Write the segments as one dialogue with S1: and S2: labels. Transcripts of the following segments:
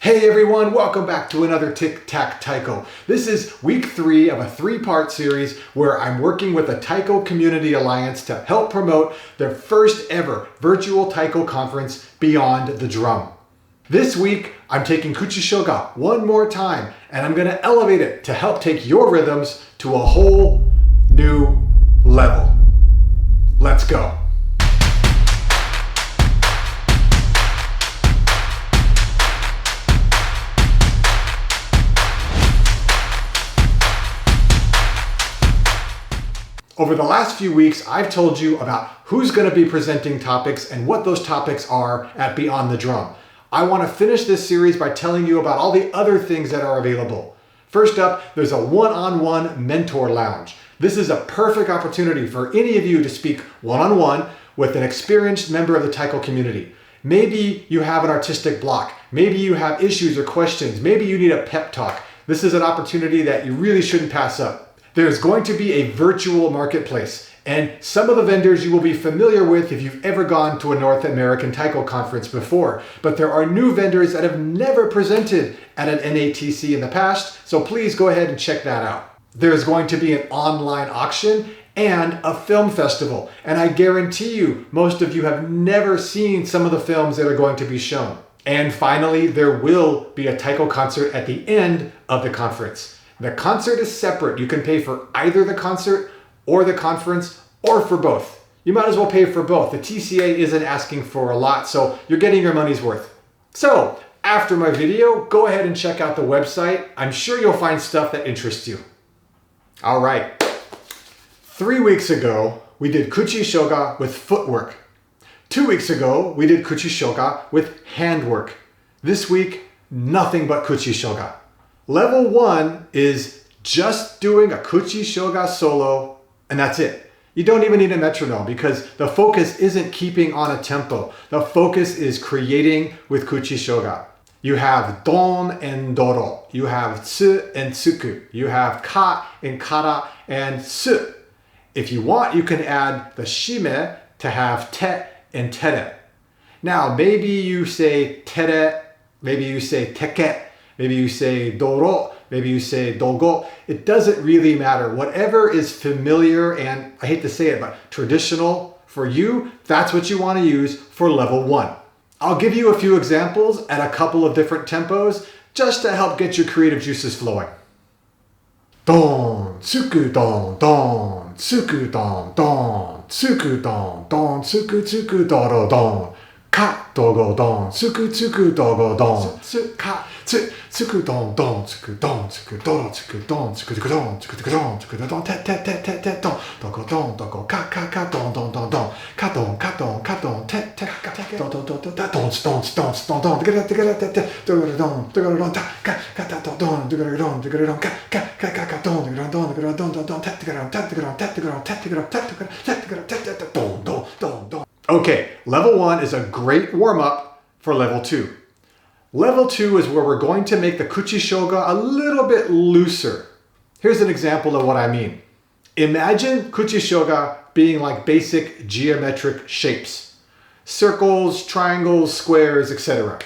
S1: Hey everyone, welcome back to another Tic Tac Taiko. This is week 3 of a 3-part series where I'm working with the Taiko Community Alliance to help promote their first ever virtual Taiko conference, Beyond the Drum. This week, I'm taking Kuchishoga one more time and I'm going to elevate it to help take your rhythms to a whole new level. Let's go. Over the last few weeks, I've told you about who's going to be presenting topics and what those topics are at Beyond the Drum. I want to finish this series by telling you about all the other things that are available. First up, there's a one-on-one mentor lounge. This is a perfect opportunity for any of you to speak one-on-one with an experienced member of the Taiko community. Maybe you have an artistic block. Maybe you have issues or questions. Maybe you need a pep talk. This is an opportunity that you really shouldn't pass up. There's going to be a virtual marketplace, and some of the vendors you will be familiar with if you've ever gone to a North American Taiko conference before, but there are new vendors that have never presented at an NATC in the past, so please go ahead and check that out. There's going to be an online auction and a film festival, and I guarantee you most of you have never seen some of the films that are going to be shown. And finally, there will be a Taiko concert at the end of the conference. The concert is separate. You can pay for either the concert or the conference or for both. You might as well pay for both. The TCA isn't asking for a lot, so you're getting your money's worth. So after my video, go ahead and check out the website. I'm sure you'll find stuff that interests you. All right. 3 weeks ago, we did Kuchishoga with footwork. 2 weeks ago, we did Kuchishoga with handwork. This week, nothing but Kuchishoga. Level 1 is just doing a Kuchishoga solo, and that's it. You don't even need a metronome because the focus isn't keeping on a tempo. The focus is creating with Kuchishoga. You have don and doro. You have tsu and tsuku. You have ka and kara and su. If you want, you can add the shime to have te and tere. Now, maybe you say tere, maybe you say teke, maybe you say doro, maybe you say dogo. It doesn't really matter. Whatever is familiar and, I hate to say it, but traditional for you, that's what you want to use for level 1. I'll give you a few examples at a couple of different tempos just to help get your creative juices flowing. Don, tsuku, don, don, tsuku, don, don, tsuku, don, don, tsuku, tsuku, doro, don. Ka, dogo, don, tsuku, tsuku, dogo, don, tsu, ka, tsu, tsuku, don, don, tsuku, don, tsuku, doro, tsuku, don, tsuku, don, tsuku, don, tsuku, don, te, te, te, te, te, don, dogo, ka, ka, ka, don, don, don, don, ka, don, ka, don, ka, don, te, te, ka, don, don, don, don, don, don, don, don, don, te, te, te, don, don, don, ta, ka, ka, ta, don, don, don, don, ka, ka, ka, ka, ka, don, don, don, don, don, don, te, te, don, te, te, don, te, te, don, te, te, don, te, te, don, te, te, don, don, don, don. Okay, level 1 is a great warm-up for level 2. Level 2 is where we're going to make the Kuchishoga a little bit looser. Here's an example of what I mean. Imagine Kuchishoga being like basic geometric shapes. Circles, triangles, squares, etc.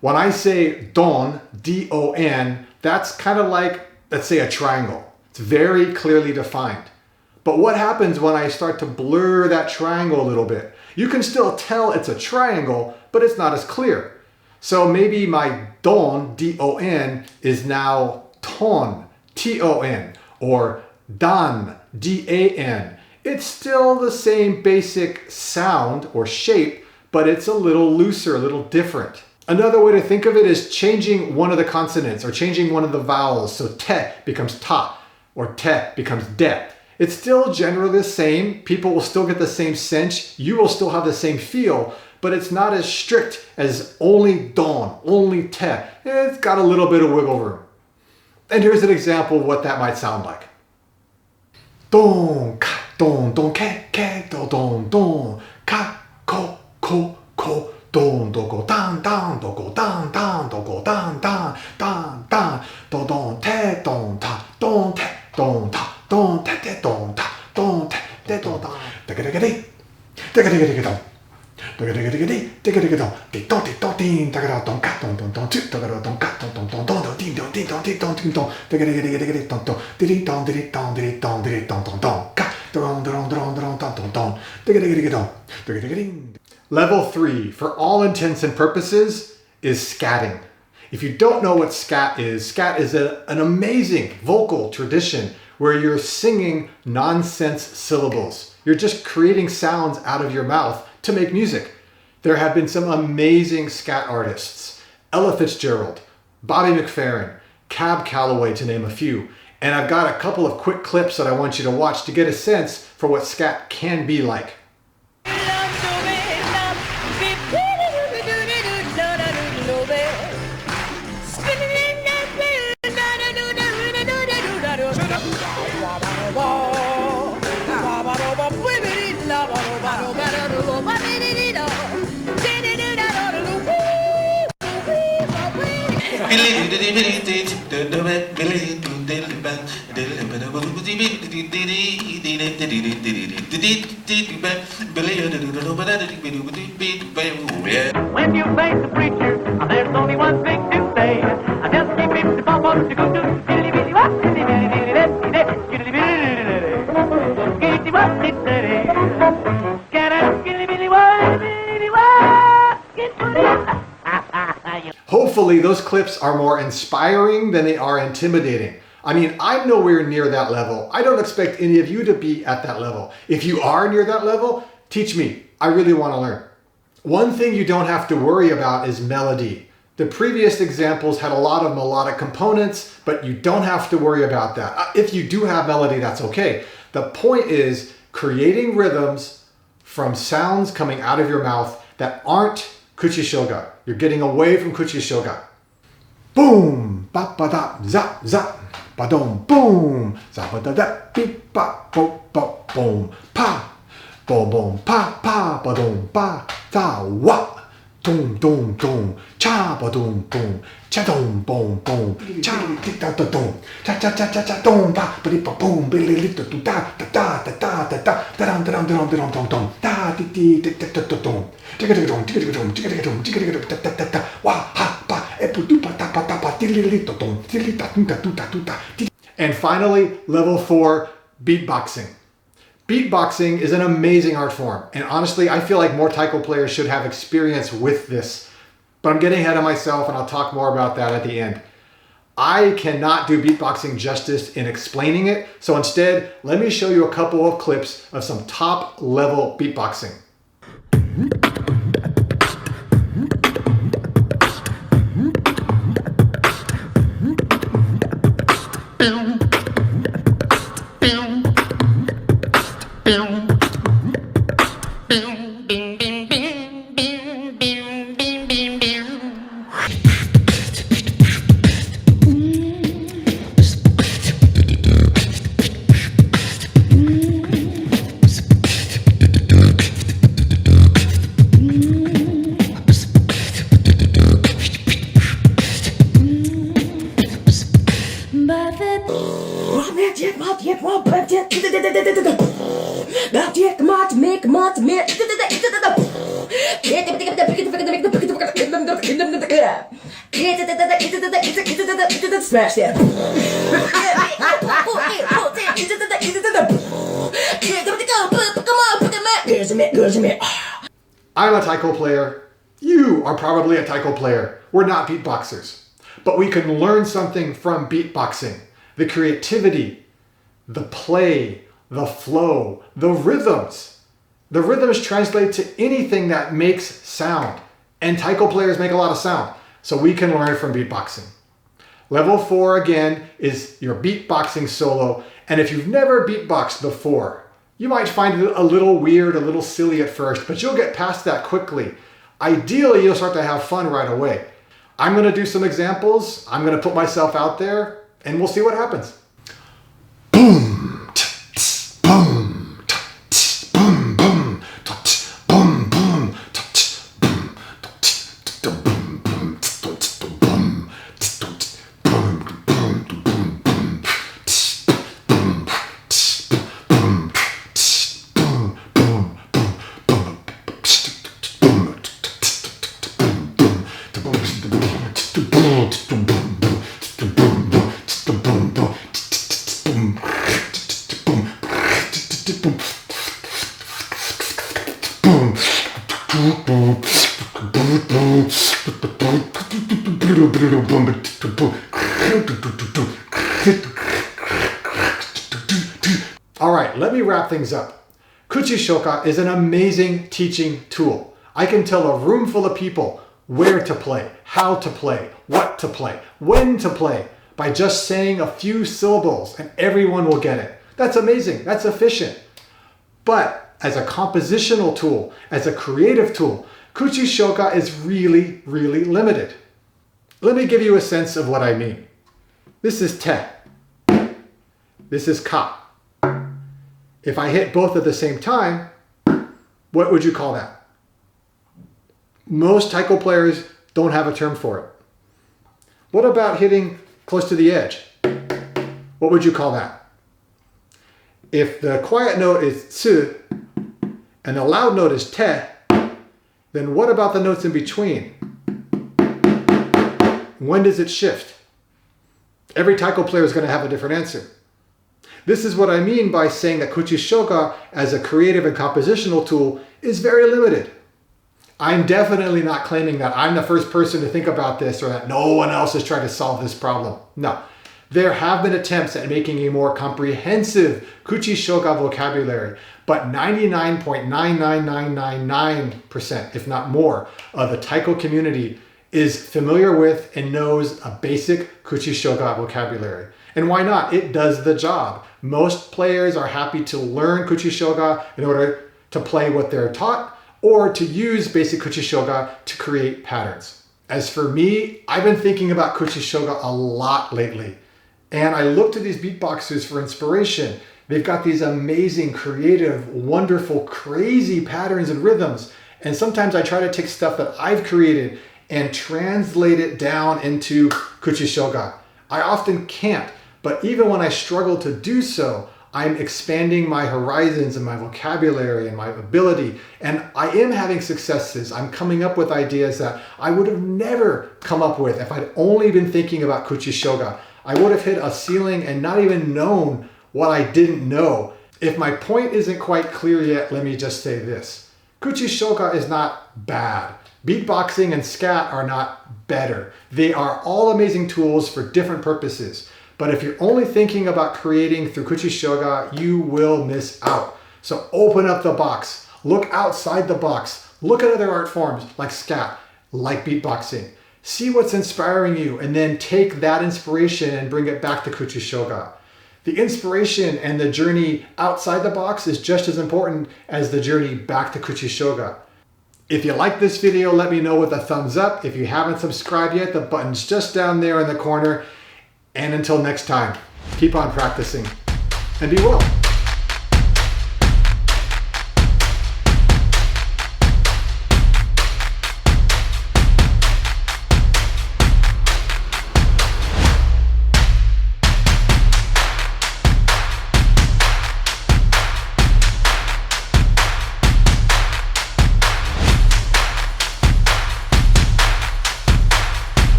S1: When I say don, D-O-N, that's kind of like, let's say, a triangle. It's very clearly defined. But what happens when I start to blur that triangle a little bit? You can still tell it's a triangle, but it's not as clear. So maybe my don, D-O-N, is now ton, T-O-N, or dan, D-A-N. It's still the same basic sound or shape, but it's a little looser, a little different. Another way to think of it is changing one of the consonants or changing one of the vowels. So te becomes ta, or te becomes de. It's still generally the same. People will still get the same sense. You will still have the same feel, but it's not as strict as only don, only te. It's got a little bit of wiggle room. And here's an example of what that might sound like. Don, ka, don, ke, do, don, ka, ko, don, do, go, dan, do, go, dan, do, go, dan, do, don, te, don, ta, don, te, don, ta. Don, te, te, don, ta, don, te, te, don, ta, da, ga, da, ga, dee, da, ga, da, ga, da, ga, don, da, ga, da, ga, da, ga, dee, da, ga, da, ga, don, dee, don, dee, don, dee, da, ga, da, don, ka, don, don, Level 3, for all intents and purposes, is scatting. If you don't know what scat is an amazing vocal tradition where you're singing nonsense syllables. You're just creating sounds out of your mouth to make music. There have been some amazing scat artists, Ella Fitzgerald, Bobby McFerrin, Cab Calloway, to name a few. And I've got a couple of quick clips that I want you to watch to get a sense for what scat can be like.
S2: When you face the preacher, there's only one thing to say. I just keep it to pop on to go to dilly billy what dilly billy dilly dilly billy dilly
S1: Hopefully those clips are more inspiring than they are intimidating. I mean, I'm nowhere near that level. I don't expect any of you to be at that level. If you are near that level, teach me. I really want to learn. One thing you don't have to worry about is melody. The previous examples had a lot of melodic components, but you don't have to worry about that. If you do have melody, that's okay. The point is creating rhythms from sounds coming out of your mouth that aren't Kuchishoga. You're getting away from Kuchishoga. Boom, ba ba da, zap zap, ba dum, boom, zap ba da da, beep ba, bo bo, boom, pa, boom boom, pa pa, ba dum, ba, da wa, dum dum dum, cha ba dum boom, cha dum boom boom, cha di da da dum, cha cha cha cha cha dum ba, ba di ba boom, bi li li da da da da da da da da da dum dum dum dum dum dum, da di di da da da dum. And finally, level 4, beatboxing. Beatboxing is an amazing art form, and honestly, I feel like more taiko players should have experience with this. But I'm getting ahead of myself, and I'll talk more about that at the end. I cannot do beatboxing justice in explaining it, so instead, let me show you a couple of clips of some top-level beatboxing.
S3: Smash that.
S1: I'm a taiko player. You are probably a taiko player. We're not beatboxers. But we can learn something from beatboxing. The creativity, the play, the flow, the rhythms. The rhythms translate to anything that makes sound. And taiko players make a lot of sound. So we can learn from beatboxing. Level 4, again, is your beatboxing solo. And if you've never beatboxed before, you might find it a little weird, a little silly at first, but you'll get past that quickly. Ideally, you'll start to have fun right away. I'm going to do some examples. I'm going to put myself out there, and we'll see what happens. Boom, boom, boom, boom, boom, boom, All right, let me wrap things up. Kuchishoga is an amazing teaching tool. I can tell a room full of people where to play, how to play, what to play, when to play, by just saying a few syllables, and everyone will get it. That's amazing, that's efficient. But as a compositional tool, as a creative tool, Kuchishoga is really, really limited. Let me give you a sense of what I mean. This is te. This is ka. If I hit both at the same time, what would you call that? Most taiko players don't have a term for it. What about hitting close to the edge? What would you call that? If the quiet note is tsu and the loud note is te, then what about the notes in between? When does it shift? Every taiko player is going to have a different answer. This is what I mean by saying that Kuchishoga as a creative and compositional tool is very limited. I'm definitely not claiming that I'm the first person to think about this or that no one else has tried to solve this problem. No. There have been attempts at making a more comprehensive Kuchishoga vocabulary, but 99.99999%, if not more, of the taiko community is familiar with and knows a basic Kuchishoga vocabulary. And why not? It does the job. Most players are happy to learn Kuchishoga in order to play what they're taught or to use basic Kuchishoga to create patterns. As for me, I've been thinking about Kuchishoga a lot lately. And I look to these beatboxers for inspiration. They've got these amazing, creative, wonderful, crazy patterns and rhythms. And sometimes I try to take stuff that I've created and translate it down into Kuchishoga. I often can't, but even when I struggle to do so, I'm expanding my horizons and my vocabulary and my ability, and I am having successes. I'm coming up with ideas that I would have never come up with if I'd only been thinking about Kuchishoga. I would have hit a ceiling and not even known what I didn't know. If my point isn't quite clear yet, let me just say this. Kuchishoga is not bad. Beatboxing and scat are not better. They are all amazing tools for different purposes. But if you're only thinking about creating through Kuchishoga, you will miss out. So open up the box. Look outside the box. Look at other art forms like scat, like beatboxing. See what's inspiring you and then take that inspiration and bring it back to Kuchishoga. The inspiration and the journey outside the box is just as important as the journey back to Kuchishoga. If you like this video, let me know with a thumbs up. If you haven't subscribed yet, the button's just down there in the corner. And until next time, keep on practicing and be well.